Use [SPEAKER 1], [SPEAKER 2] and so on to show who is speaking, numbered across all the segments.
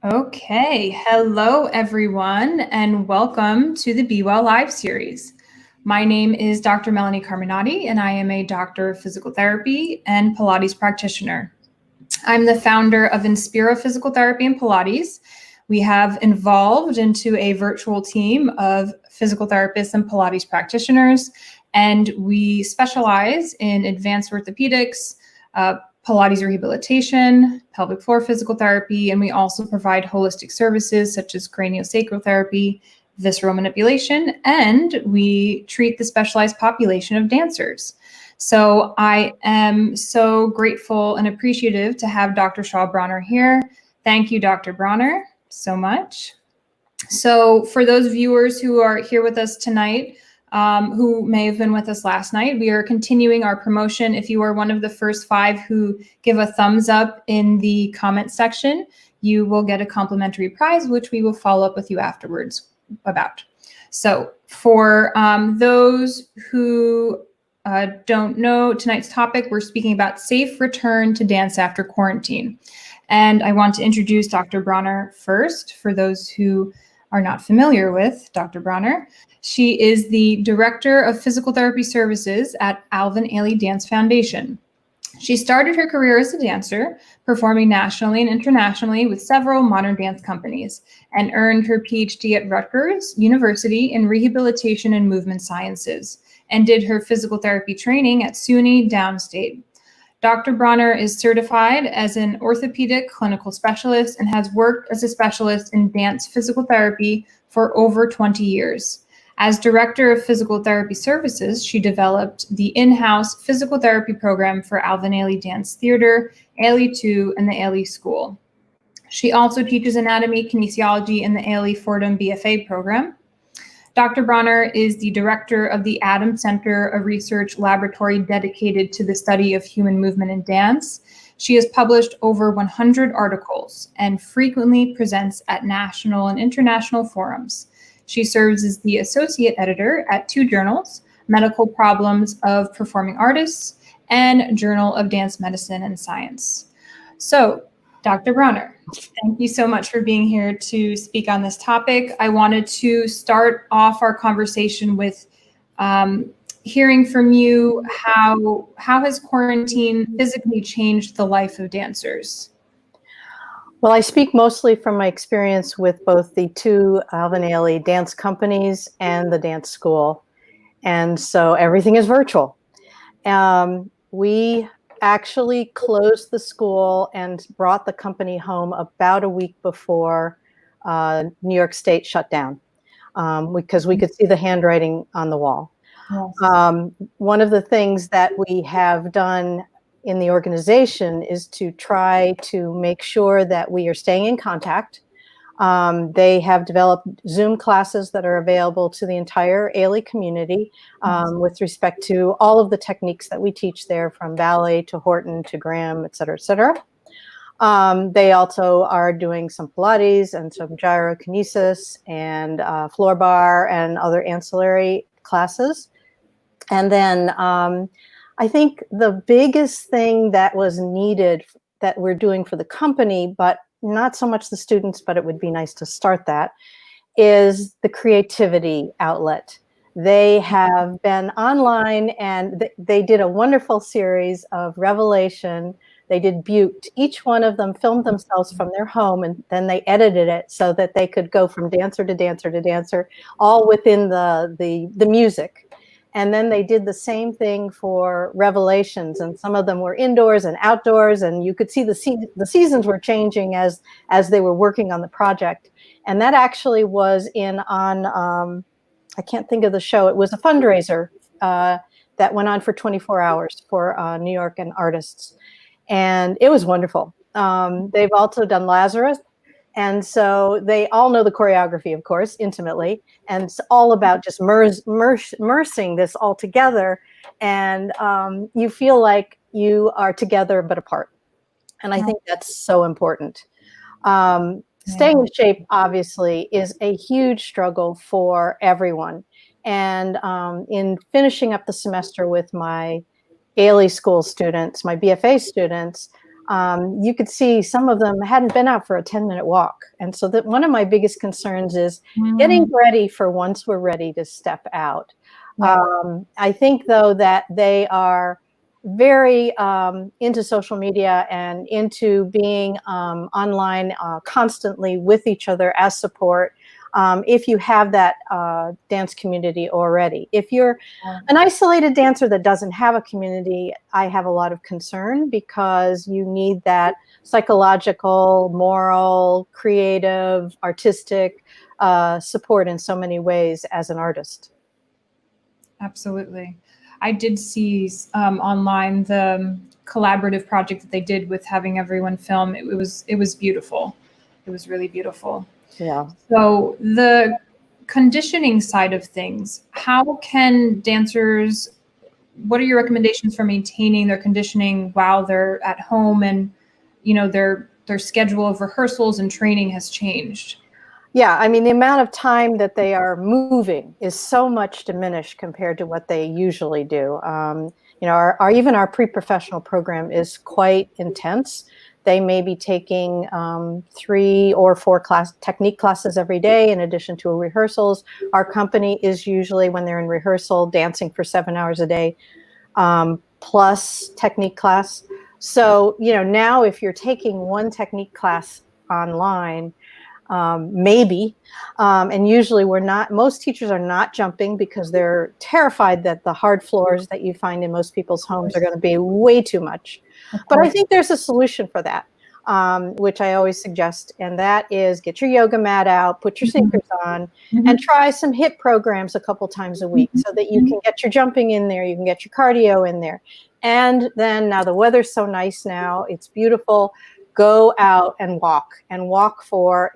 [SPEAKER 1] Okay, hello everyone, and welcome to the Be Well Live series. My name is Dr. Melanie Carminati, and I am a doctor of physical therapy and Pilates practitioner. I'm the founder of Inspira Physical Therapy and Pilates. We have evolved into a virtual team of physical therapists and Pilates practitioners, and we specialize in advanced orthopedics, Pilates rehabilitation, pelvic floor physical therapy, and we also provide holistic services such as craniosacral therapy, visceral manipulation, and we treat the specialized population of dancers. So I am so grateful and appreciative to have Dr. Bronner here. Thank you, Dr. Bronner, so much. So for those viewers who are here with us tonight, who may have been with us last night, we are continuing our promotion. If you are one of the first 5 who give a thumbs up in the comment section, you will get a complimentary prize, which we will follow up with you afterwards about. So for those who don't know tonight's topic, we're speaking about safe return to dance after quarantine. And I want to introduce Dr. Bronner first, for those who are not familiar with Dr. Bronner. She is the Director of Physical Therapy Services at Alvin Ailey Dance Foundation. She started her career as a dancer, performing nationally and internationally with several modern dance companies, and earned her PhD at Rutgers University in Rehabilitation and Movement Sciences, and did her physical therapy training at SUNY Downstate. Dr. Bronner is certified as an orthopedic clinical specialist and has worked as a specialist in dance physical therapy for over 20 years. As Director of Physical Therapy Services, she developed the in-house physical therapy program for Alvin Ailey Dance Theater, Ailey 2, and the Ailey School. She also teaches anatomy, kinesiology in the Ailey Fordham BFA program. Dr. Bronner is the director of the Adams Center, a research laboratory dedicated to the study of human movement in dance. She has published over 100 articles and frequently presents at national and international forums. She serves as the associate editor at 2 journals, Medical Problems of Performing Artists and Journal of Dance Medicine and Science. So, Dr. Bronner, thank you so much for being here to speak on this topic. I wanted to start off our conversation with hearing from you how has quarantine physically changed the life of dancers?
[SPEAKER 2] Well, I speak mostly from my experience with both the 2 Alvin Ailey dance companies and the dance school. And so everything is virtual. We actually closed the school and brought the company home about a week before New York State shut down because we could see the handwriting on the wall. Yes. One of the things that we have done in the organization is to try to make sure that we are staying in contact. They have developed Zoom classes that are available to the entire Ailey community with respect to all of the techniques that we teach there, from ballet to Horton to Graham, et cetera, et cetera. They also are doing some Pilates and some gyrokinesis and floor bar and other ancillary classes. And then I think the biggest thing that was needed that we're doing for the company, but not so much the students, but it would be nice to start that, is the creativity outlet. They have been online and they did a wonderful series of Revelation. They did Butte. Each one of them filmed themselves from their home, and then they edited it so that they could go from dancer to dancer to dancer, all within the music. And then they did the same thing for Revelations, and some of them were indoors and outdoors, and you could see the seasons were changing as they were working on the project. And that actually was on I can't think of the show. It was a fundraiser that went on for 24 hours for New York and artists, and it was wonderful. They've also done Lazarus. And so they all know the choreography, of course, intimately. And it's all about just mersing this all together. And you feel like you are together but apart. And I think that's so important. Staying in shape, obviously, is a huge struggle for everyone. And in finishing up the semester with my Ailey School students, my BFA students, you could see some of them hadn't been out for a 10-minute walk. And so that one of my biggest concerns is getting ready for once we're ready to step out.
[SPEAKER 1] Right.
[SPEAKER 2] I think, though, that they are very into social media and into being online constantly with each other as support. If you have that dance community already. If you're an isolated dancer that doesn't have a community, I have a lot of concern, because you need that psychological, moral, creative, artistic support in so many ways as an artist.
[SPEAKER 1] Absolutely. I did see online the collaborative project that they did with having everyone film. It was beautiful. It was really beautiful.
[SPEAKER 2] Yeah.
[SPEAKER 1] So the conditioning side of things, how can dancers, what are your recommendations for maintaining their conditioning while they're at home and, you know, their schedule of rehearsals and training has changed?
[SPEAKER 2] Yeah, I mean, the amount of time that they are moving is so much diminished compared to what they usually do. You know, even our pre-professional program is quite intense. They may be taking 3 or 4 technique classes every day in addition to rehearsals. Our company is usually, when they're in rehearsal, dancing for 7 hours a day, plus technique class. So, you know, now if you're taking 1 technique class online, maybe. And usually most teachers are not jumping because they're terrified that the hard floors that you find in most people's homes are going to be way too much. But I think there's a solution for that, which I always suggest. And that is, get your yoga mat out, put your sneakers on, and try some HIIT programs a couple times a week so that you can get your jumping in there, you can get your cardio in there. And then, now the weather's so nice now, it's beautiful. Go out and walk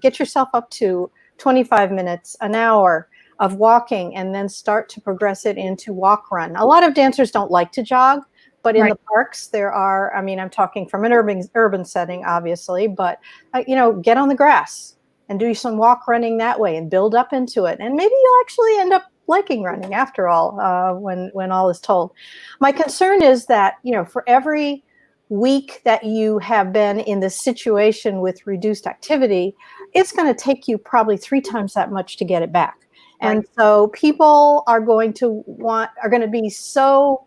[SPEAKER 2] get yourself up to 25 minutes, an hour of walking, and then start to progress it into walk run. A lot of dancers don't like to jog, but in the parks there are, I mean, I'm talking from an urban setting, obviously, but you know, get on the grass and do some walk running that way and build up into it. And maybe you'll actually end up liking running after all, when all is told. My concern is that, you know, for every week that you have been in this situation with reduced activity, it's going to take you probably 3 times that much to get it back. And so people are going to be so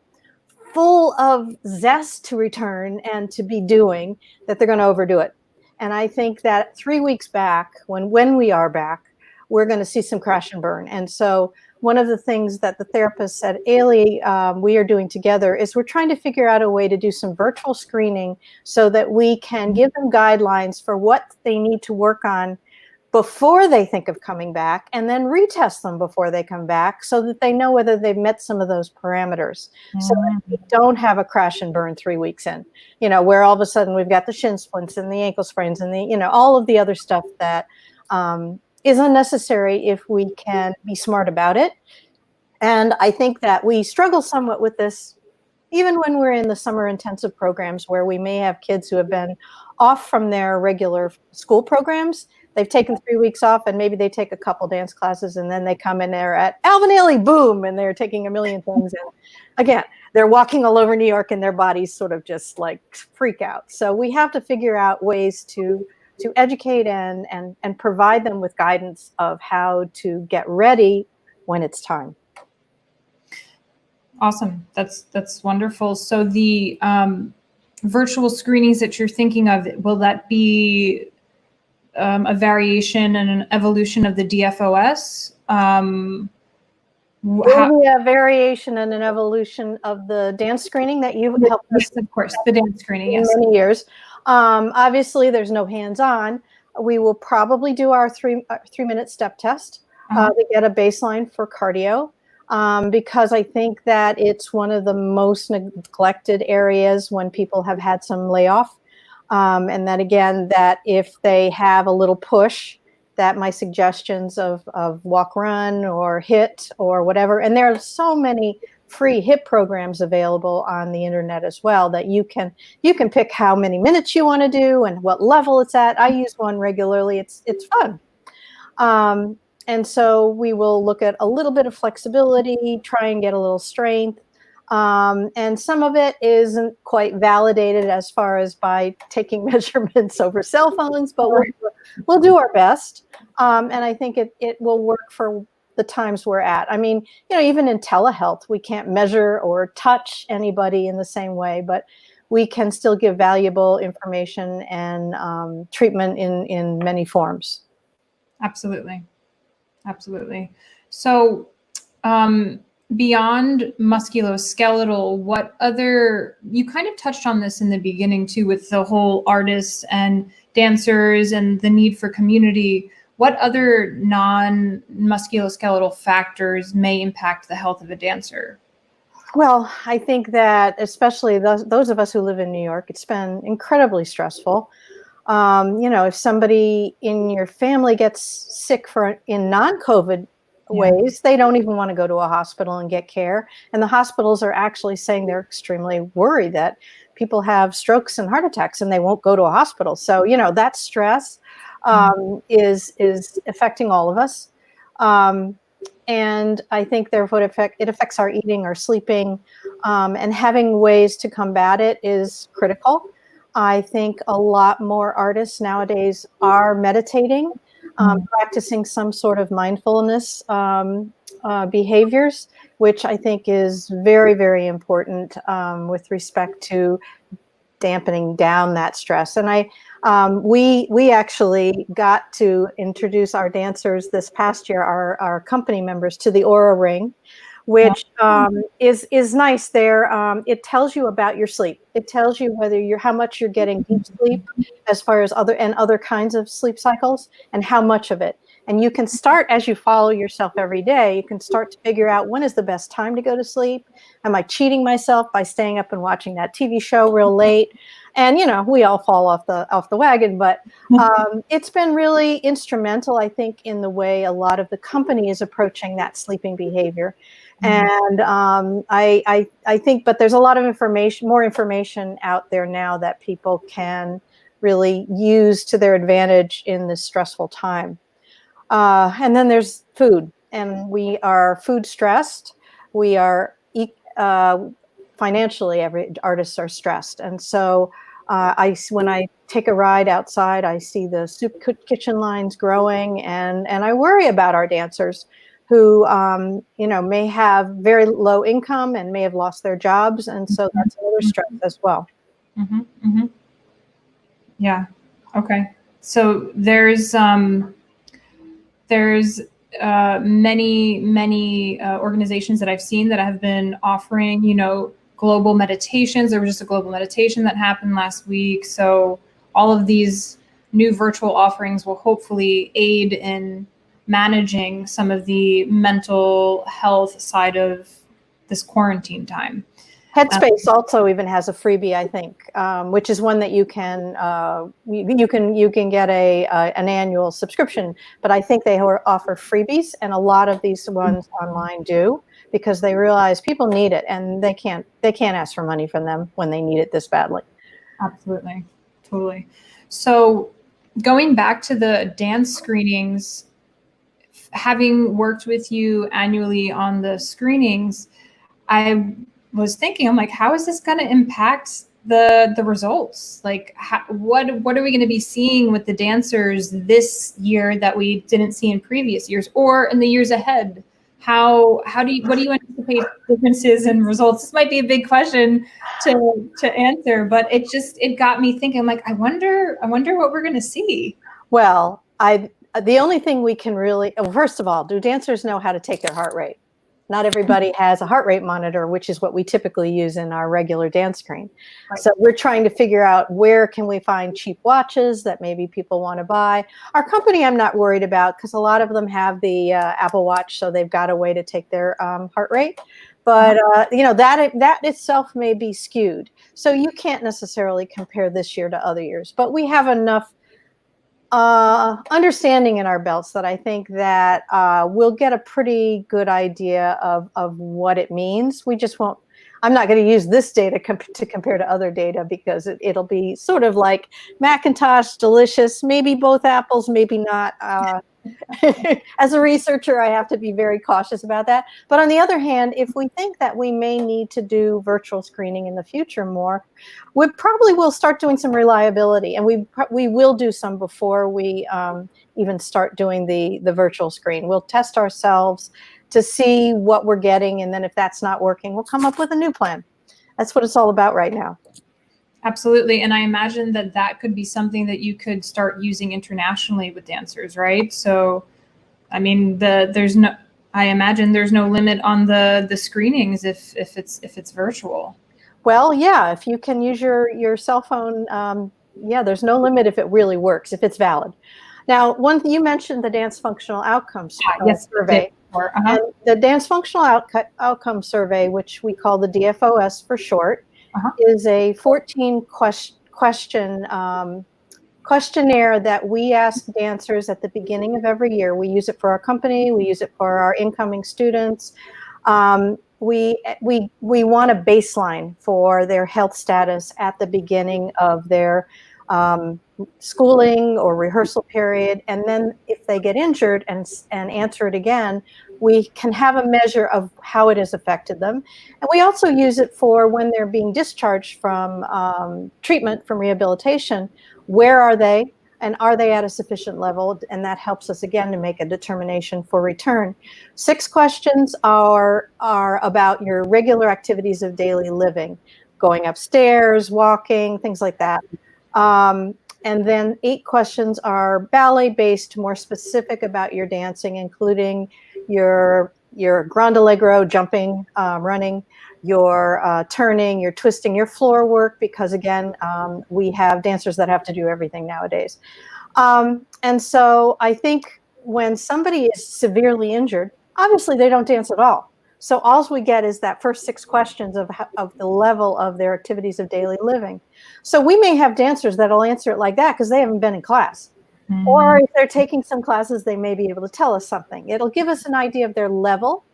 [SPEAKER 2] full of zest to return and to be doing that they're going to overdo it. And I think that 3 weeks back, when we are back, we're going to see some crash and burn. And so one of the things that the therapists at Ailey, we are doing together, is we're trying to figure out a way to do some virtual screening so that we can give them guidelines for what they need to work on before they think of coming back, and then retest them before they come back so that they know whether they've met some of those parameters. So that we don't have a crash and burn 3 weeks in, you know, where all of a sudden we've got the shin splints and the ankle sprains and the, you know, all of the other stuff that is unnecessary if we can be smart about it. And I think that we struggle somewhat with this even when we're in the summer intensive programs, where we may have kids who have been off from their regular school programs. They've taken 3 weeks off, and maybe they take a couple dance classes, and then they come in there at Alvin Ailey, boom, and they're taking a million things. And again, they're walking all over New York, and their bodies sort of just like freak out. So we have to figure out ways to educate and provide them with guidance of how to get ready when it's time.
[SPEAKER 1] Awesome. That's wonderful. So the virtual screenings that you're thinking of, will that be a variation and an evolution of the DFOS?
[SPEAKER 2] Will be a variation and an evolution of the dance screening that you've helped us.
[SPEAKER 1] Yes, of course, the dance screening, yes.
[SPEAKER 2] In many years. Obviously, there's no hands-on. We will probably do our 3-minute step test to get a baseline for cardio, because I think that it's one of the most neglected areas when people have had some layoff. And then again, that if they have a little push, that my suggestions of walk run or HIIT or whatever, and there are so many free HIIT programs available on the internet as well, that you can pick how many minutes you want to do and what level it's at. I use one regularly. It's fun. And so we will look at a little bit of flexibility, try and get a little strength. And some of it isn't quite validated as far as by taking measurements over cell phones, but we'll do our best. And I think it will work for the times we're at. I mean, even in telehealth, we can't measure or touch anybody in the same way, but we can still give valuable information and treatment in many forms.
[SPEAKER 1] Absolutely. Absolutely. So, beyond musculoskeletal, what other, you kind of touched on this in the beginning too, with the whole artists and dancers and the need for community. What other non-musculoskeletal factors may impact the health of a dancer?
[SPEAKER 2] Well, I think that especially those of us who live in New York, it's been incredibly stressful. If somebody in your family gets sick in non-COVID ways, they don't even want to go to a hospital and get care. And the hospitals are actually saying they're extremely worried that people have strokes and heart attacks and they won't go to a hospital. So, that stress is affecting all of us. And I think therefore it affects our eating, our sleeping, and having ways to combat it is critical. I think a lot more artists nowadays are meditating, practicing some sort of mindfulness behaviors, which I think is very, very important with respect to dampening down that stress. And we actually got to introduce our dancers this past year, our company members, to the Aura Ring, which is nice. There, it tells you about your sleep. It tells you how much you're getting deep sleep, as far as other kinds of sleep cycles, and how much of it. And you can start, as you follow yourself every day, you can start to figure out when is the best time to go to sleep. Am I cheating myself by staying up and watching that TV show real late? And we all fall off the wagon, but it's been really instrumental, I think, in the way a lot of the company is approaching that sleeping behavior. And I think, but there's a lot of more information out there now that people can really use to their advantage in this stressful time. And then there's food, and we are food stressed. We are financially, every artists are stressed. And so when I take a ride outside, I see the soup kitchen lines growing, and I worry about our dancers who, may have very low income and may have lost their jobs. And so that's another stress as well.
[SPEAKER 1] Yeah. Okay. So there's many organizations that I've seen that have been offering, global meditations. There was just a global meditation that happened last week. So all of these new virtual offerings will hopefully aid in managing some of the mental health side of this quarantine time.
[SPEAKER 2] Headspace also even has a freebie, I think, which is one that you can get an annual subscription. But I think they offer freebies, and a lot of these ones online do, because they realize people need it, and they can't ask for money from them when they need it this badly.
[SPEAKER 1] Absolutely, totally. So going back to the dance screenings, having worked with you annually on the screenings, I was thinking, I'm like, how is this going to impact the results? Like, what are we going to be seeing with the dancers this year that we didn't see in previous years, or in the years ahead? What do you anticipate differences in results? This might be a big question to answer, but it got me thinking. I'm like, I wonder what we're going to see.
[SPEAKER 2] Well, the only thing we can first of all, do dancers know how to take their heart rate? Not everybody has a heart rate monitor, which is what we typically use in our regular dance screen. Right. So we're trying to figure out where can we find cheap watches that maybe people want to buy. Our company, I'm not worried about, because a lot of them have the Apple Watch, so they've got a way to take their heart rate. But that itself may be skewed, so you can't necessarily compare this year to other years. But we have enough understanding in our belts that I think that we'll get a pretty good idea of what it means. We just won't. I'm not going to use this data to compare to other data because it'll be sort of like Macintosh, delicious, maybe both apples, maybe not. As a researcher, I have to be very cautious about that. But on the other hand, if we think that we may need to do virtual screening in the future more, we probably will start doing some reliability, and we will do some before we even start doing the virtual screen. We'll test ourselves to see what we're getting, and then if that's not working, we'll come up with a new plan. That's what it's all about right now.
[SPEAKER 1] Absolutely. And I imagine that that could be something that you could start using internationally with dancers, right? So, I mean, I imagine there's no limit on the screenings if it's virtual.
[SPEAKER 2] Well, yeah, if you can use your cell phone, yeah, there's no limit if it really works, if it's valid. Now, you mentioned the Dance Functional Outcomes Survey. And the Dance Functional Outcome Survey, which we call the DFOS for short, is a 14-question questionnaire that we ask dancers at the beginning of every year. We use it for our company. We use it for our incoming students. We want a baseline for their health status at the beginning of their schooling or rehearsal period, and then if they get injured and answer it again, we can have a measure of how it has affected them. And we also use it for when they're being discharged from treatment, from rehabilitation. Where are they, and are they at a sufficient level? And that helps us again to make a determination for return. 6 questions are about your regular activities of daily living, going upstairs, walking, things like that. And then 8 questions are ballet-based, more specific about your dancing, including your grand allegro, jumping, running, your turning, your twisting, your floor work, because again, we have dancers that have to do everything nowadays. And so I think when somebody is severely injured, obviously they don't dance at all. So all we get is that first 6 questions of the level of their activities of daily living. So we may have dancers that'll answer it like that because they haven't been in class. Mm-hmm. Or if they're taking some classes, they may be able to tell us something. It'll give us an idea of their level.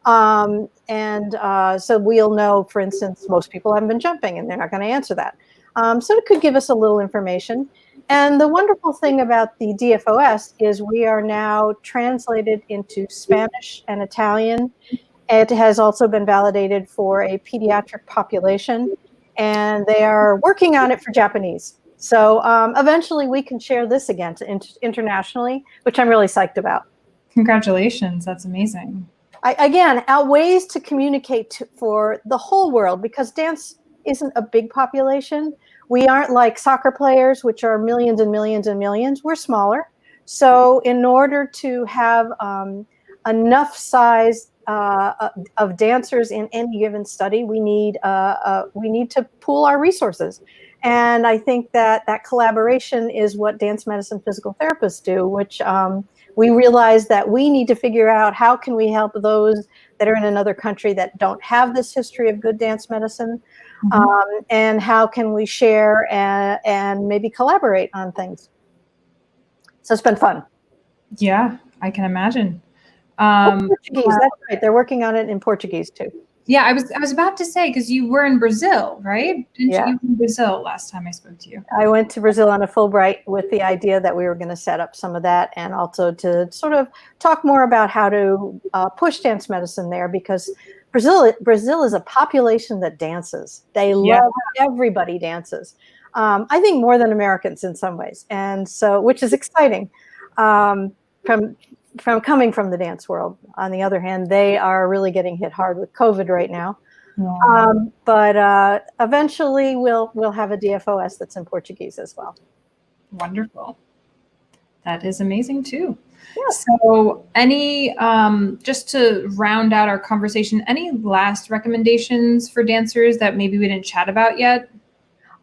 [SPEAKER 2] So we'll know, for instance, most people haven't been jumping and they're not going to answer that. So it could give us a little information. And the wonderful thing about the DFOS is we are now translated into Spanish and Italian. It has also been validated for a pediatric population, and they are working on it for Japanese. So eventually we can share this again internationally, which I'm really psyched about.
[SPEAKER 1] Congratulations. That's amazing.
[SPEAKER 2] Again, ways to communicate for the whole world, because dance isn't a big population. We aren't like soccer players, which are millions and millions and millions. We're smaller. So in order to have enough size of dancers in any given study, we need to pool our resources. And I think that collaboration is what dance medicine physical therapists do, which we realize that we need to figure out how can we help those that are in another country that don't have this history of good dance medicine, and how can we share and maybe collaborate on things. So it's been fun.
[SPEAKER 1] Yeah, I can imagine.
[SPEAKER 2] Portuguese, that's right. They're working on it in Portuguese too.
[SPEAKER 1] Yeah, I was about to say, because you were in Brazil, right? Didn't you were in Brazil last time I spoke to you?
[SPEAKER 2] I went to Brazil on a Fulbright with the idea that we were going to set up some of that, and also to sort of talk more about how to push dance medicine there, because Brazil is a population that dances. They love, everybody dances. I think more than Americans in some ways, and so, which is exciting. From coming from the dance world. On the other hand, they are really getting hit hard with COVID right now. Yeah. But eventually we'll have a DFOS that's in Portuguese as well.
[SPEAKER 1] Wonderful. That is amazing too. Yeah. So any, just to round out our conversation, any last recommendations for dancers that maybe we didn't chat about yet?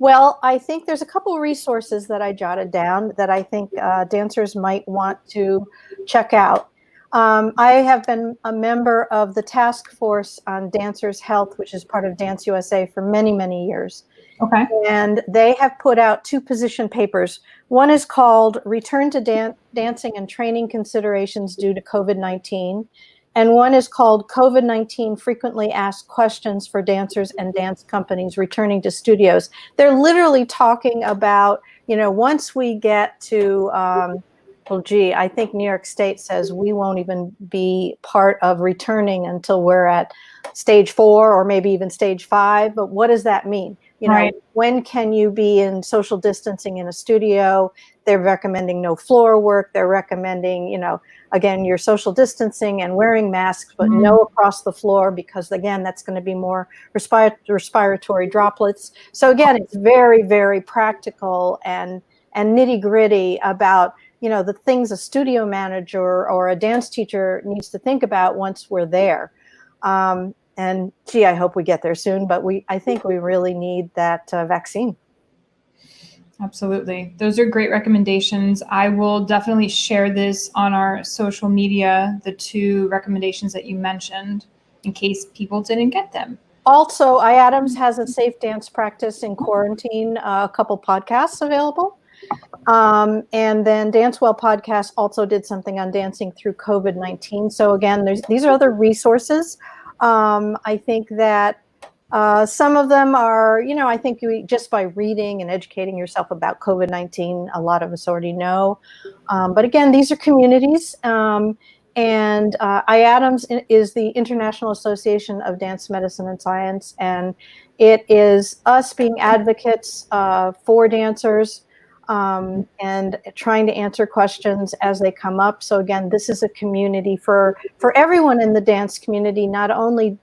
[SPEAKER 2] Well, I think there's a couple of resources that I jotted down that I think dancers might want to check out. I have been a member of the task force on dancers' health, which is part of Dance USA, for many, many years. Okay. And they have put out 2 position papers. One is called Return to Dancing and Training Considerations Due to COVID-19. And one is called COVID-19 Frequently Asked Questions for Dancers and Dance Companies Returning to Studios. They're literally talking about, once we get to, well, gee, I think New York State says we won't even be part of returning until we're at stage 4 or maybe even stage 5. But what does that mean?
[SPEAKER 1] Right.
[SPEAKER 2] When can you be in social distancing in a studio? They're recommending no floor work. They're recommending, again, your social distancing and wearing masks, but no across the floor, because again, that's going to be more respiratory droplets. So again, it's very, very practical and nitty gritty about, the things a studio manager or a dance teacher needs to think about once we're there. And gee, I hope we get there soon, but I think we really need that vaccine.
[SPEAKER 1] Absolutely. Those are great recommendations. I will definitely share this on our social media, the 2 recommendations that you mentioned, in case people didn't get them.
[SPEAKER 2] Also, iAdams has a safe dance practice in quarantine, a couple podcasts available. And then Dance Well podcast also did something on dancing through COVID-19. So again, these are other resources. I think that some of them are, I think just by reading and educating yourself about COVID-19, a lot of us already know. But again, these are communities. And IADAMS is the International Association of Dance Medicine and Science. And it is us being advocates for dancers and trying to answer questions as they come up. So again, this is a community for everyone in the dance community, not only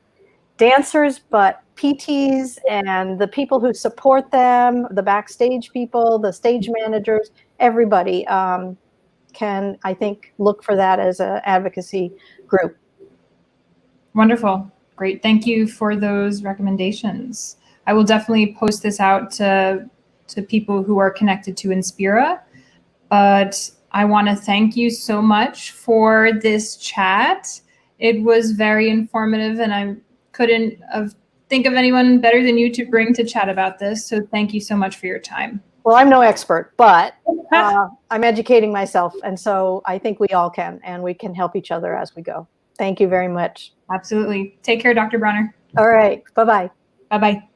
[SPEAKER 2] dancers, but PTs and the people who support them, the backstage people, the stage managers, everybody can, I think, look for that as an advocacy group.
[SPEAKER 1] Wonderful. Great. Thank you for those recommendations. I will definitely post this out to people who are connected to Inspira. But I want to thank you so much for this chat. It was very informative, and I couldn't think of anyone better than you to bring to chat about this. So thank you so much for your time.
[SPEAKER 2] Well, I'm no expert, but I'm educating myself. And so I think we all can, and we can help each other as we go. Thank you very much.
[SPEAKER 1] Absolutely. Take care, Dr. Bronner.
[SPEAKER 2] All right. Bye-bye.
[SPEAKER 1] Bye-bye.